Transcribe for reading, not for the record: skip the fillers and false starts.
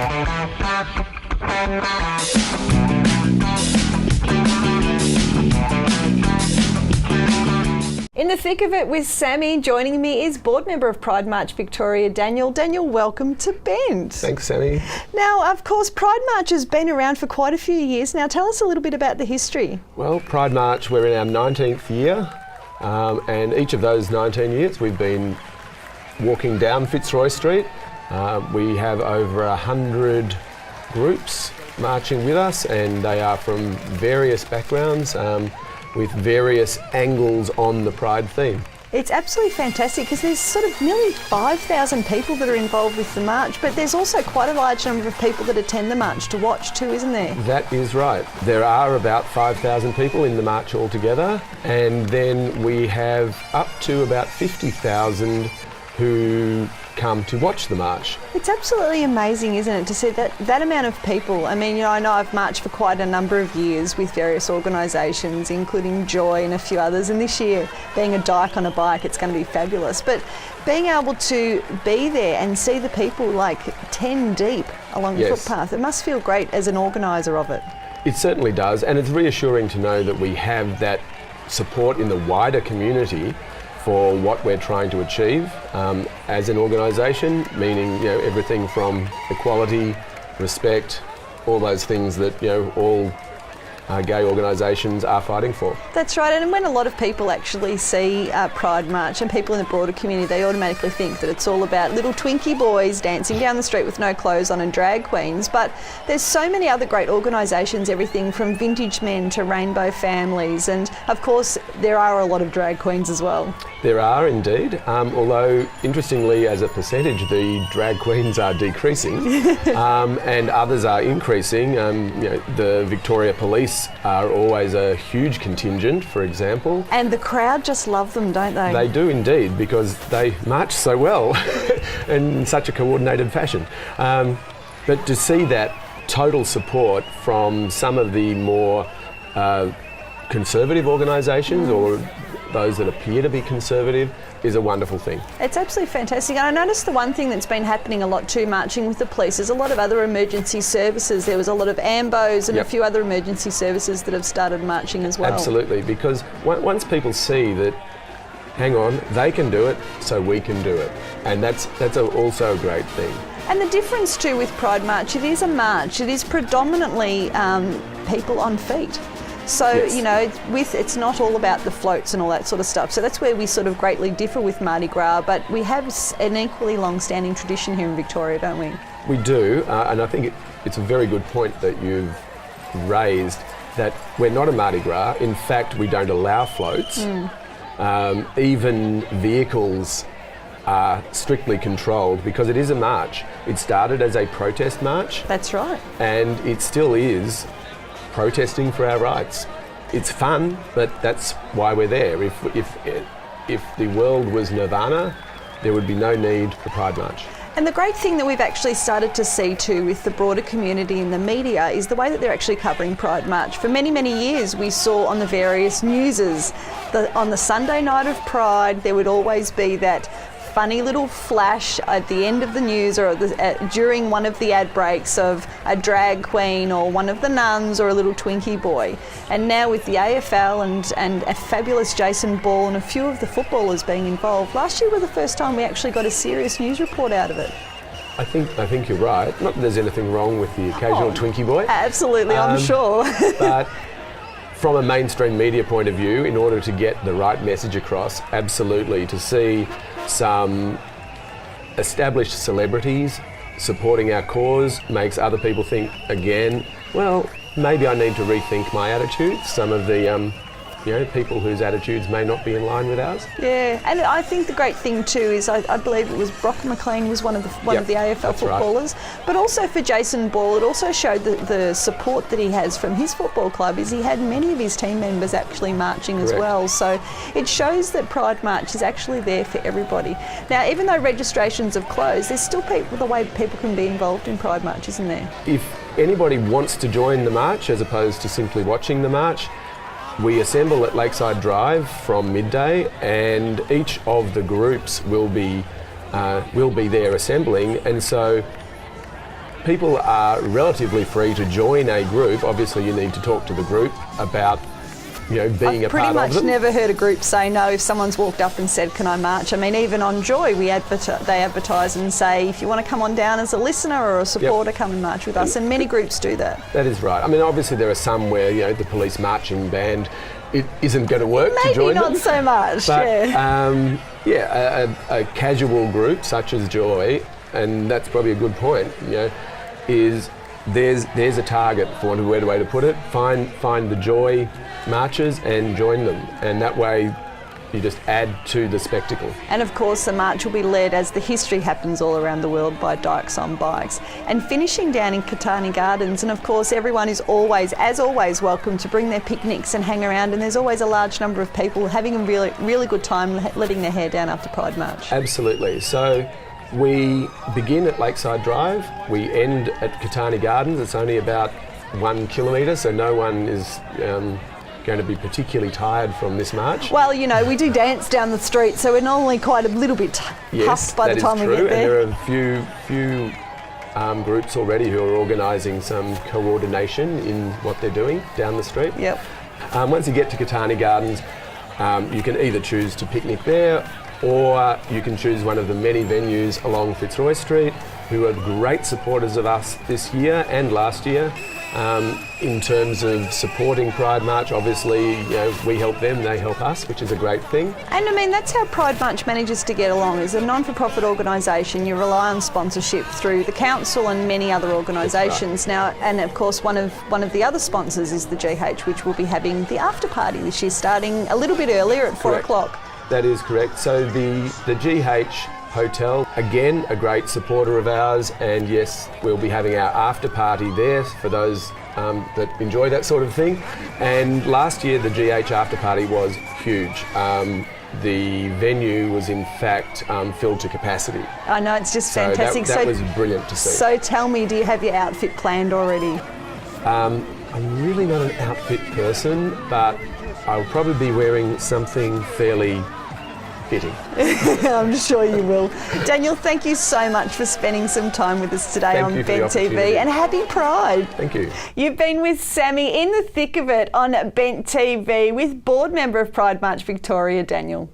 In the thick of it with Sammi, joining me is board member of Pride March Victoria, Daniel. Daniel, welcome to Bend. Thanks, Sammi. Now, of course, Pride March has been around for quite a few years now. Tell us a little bit about the history. Well, Pride March, we're in our 19th year, and each of those 19 years we've been walking down Fitzroy Street. We have over 100 groups marching with us, and they are from various backgrounds, with various angles on the Pride theme. It's absolutely fantastic because there's sort of nearly 5,000 people that are involved with the march, but there's also quite a large number of people that attend the march to watch too, isn't there? That is right. There are about 5,000 people in the march altogether, and then we have up to about 50,000 who come to watch the march. It's absolutely amazing, isn't it, to see that amount of people. I mean, I know I've marched for quite a number of years with various organisations, including Joy and a few others, and this year, being a dyke on a bike, it's going to be fabulous. But being able to be there and see the people like 10 deep along the footpath, it must feel great as an organiser of it. It certainly does, and it's reassuring to know that we have that support in the wider community for what we're trying to achieve as an organisation, meaning everything from equality, respect, all those things that all gay organisations are fighting for. That's right, and when a lot of people actually see Pride March and people in the broader community, they automatically think that it's all about little Twinkie boys dancing down the street with no clothes on and drag queens, but there's so many other great organisations, everything from Vintage Men to Rainbow Families, and of course there are a lot of drag queens as well. There are indeed, although interestingly as a percentage the drag queens are decreasing and others are increasing. The Victoria Police are always a huge contingent, for example. And the crowd just love them, don't they? They do indeed, because they march so well and in such a coordinated fashion. But to see that total support from some of the more conservative organisations or those that appear to be conservative is a wonderful thing. It's absolutely fantastic. And I noticed the one thing that's been happening a lot too, marching with the police, is a lot of other emergency services. There was a lot of AMBOs and a few other emergency services that have started marching as well. Absolutely, because once people see that, hang on, they can do it, so we can do it. And that's also a great thing. And the difference too with Pride March, it is a march. It is predominantly people on feet. So, it's not all about the floats and all that sort of stuff. So that's where we sort of greatly differ with Mardi Gras, but we have an equally long-standing tradition here in Victoria, don't we? We do, and I think it's a very good point that you've raised, that we're not a Mardi Gras. In fact, we don't allow floats. Even vehicles are strictly controlled because it is a march. It started as a protest march. That's right. And it still is protesting for our rights. It's fun, but that's why we're there. If the world was nirvana, there would be no need for Pride March. And the great thing that we've actually started to see too with the broader community and the media is the way that they're actually covering Pride March. For many, many years we saw on the various newses, on the Sunday night of Pride, there would always be that funny little flash at the end of the news or during one of the ad breaks of a drag queen or one of the nuns or a little Twinkie boy. And now with the AFL and a fabulous Jason Ball and a few of the footballers being involved, last year was the first time we actually got a serious news report out of it. I think you're right. Not that there's anything wrong with the occasional Twinkie boy. Absolutely, I'm sure. But from a mainstream media point of view, in order to get the right message across, absolutely, to see some established celebrities supporting our cause makes other people think again, well, maybe I need to rethink my attitudes. Some of the people whose attitudes may not be in line with ours. Yeah, and I think the great thing too is I believe it was Brock McLean was one of the AFL footballers, right. But also for Jason Ball, it also showed the support that he has from his football club. Is he had many of his team members actually marching as well. So it shows that Pride March is actually there for everybody. Now, even though registrations have closed, there's still the way people can be involved in Pride March, isn't there? If anybody wants to join the march as opposed to simply watching the march, we assemble at Lakeside Drive from midday, and each of the groups will be there assembling. And so people are relatively free to join a group. Obviously, you need to talk to the group about, being a part of them. I've pretty much never heard a group say no if someone's walked up and said, can I march? I mean, even on Joy, they advertise and say, if you want to come on down as a listener or a supporter, come and march with us. And many groups do that. That is right. I mean, obviously there are some where, the police marching band, it isn't going to work to join them. Maybe not so much, but, yeah. A casual group such as Joy, and that's probably a good point, is there's a target, for want of a better way to put it. Find the Joy marches and join them, and that way you just add to the spectacle. And of course the march will be led, as the history happens all around the world, by Dykes on Bikes, and finishing down in Catani Gardens. And of course everyone is always welcome to bring their picnics and hang around, and there's always a large number of people having a really good time letting their hair down after Pride March. Absolutely. So we begin at Lakeside Drive, we end at Catani Gardens. It's only about 1 kilometre, so no one is going to be particularly tired from this march. Well, we do dance down the street, so we're normally quite a little bit puffed by the time we get there. And there are a few groups already who are organising some coordination in what they're doing down the street. Yep. Once you get to Catani Gardens, you can either choose to picnic there, or you can choose one of the many venues along Fitzroy Street, who are great supporters of us this year and last year. In terms of supporting Pride March, obviously, we help them, they help us, which is a great thing. And I mean, that's how Pride March manages to get along. As a non-for-profit organisation, you rely on sponsorship through the council and many other organisations. Right. Now, and of course, one of the other sponsors is the GH, which will be having the after party this year, starting a little bit earlier at 4 o'clock. That is correct. So the GH Hotel, again, a great supporter of ours, and yes, we'll be having our after party there for those that enjoy that sort of thing. And last year the GH after party was huge. The venue was in fact filled to capacity. I know, it's just fantastic. That was brilliant to see. So tell me, do you have your outfit planned already? I'm really not an outfit person, but I'll probably be wearing something fairly fitting. I'm sure you will. Daniel, thank you so much for spending some time with us today on Bent TV, and happy Pride. Thank you. You've been with Sammi in the thick of it on Bent TV with board member of Pride March Victoria, Daniel.